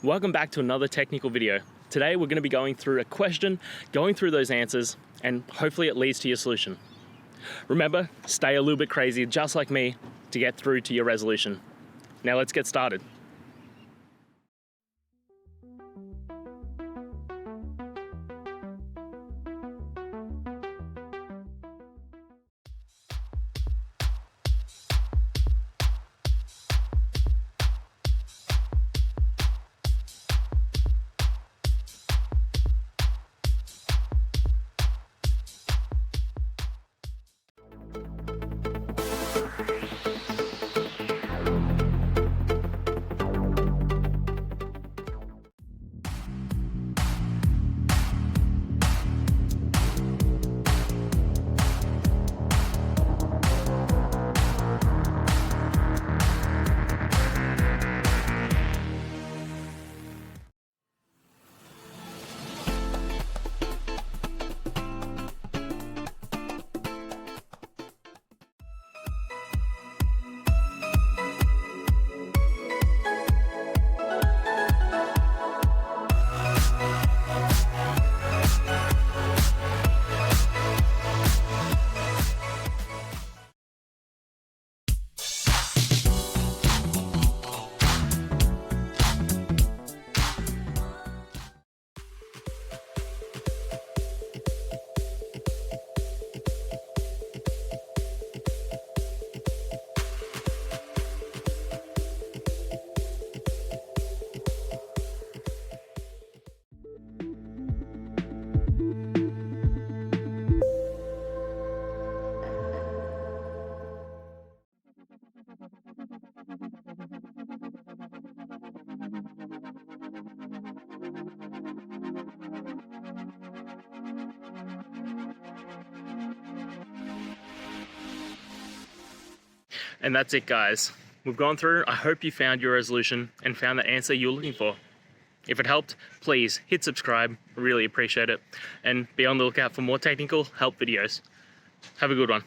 Welcome back to another technical video. Today we're going to be going through a question, going through those answers, and hopefully it leads to your solution. Remember, stay a little bit crazy, just like me, to get through to your resolution. Now let's get started. And that's it, guys. We've gone through. I hope you found your resolution and found the answer you're looking for. If it helped, please hit subscribe. I really appreciate it. And be on the lookout for more technical help videos. Have a good one.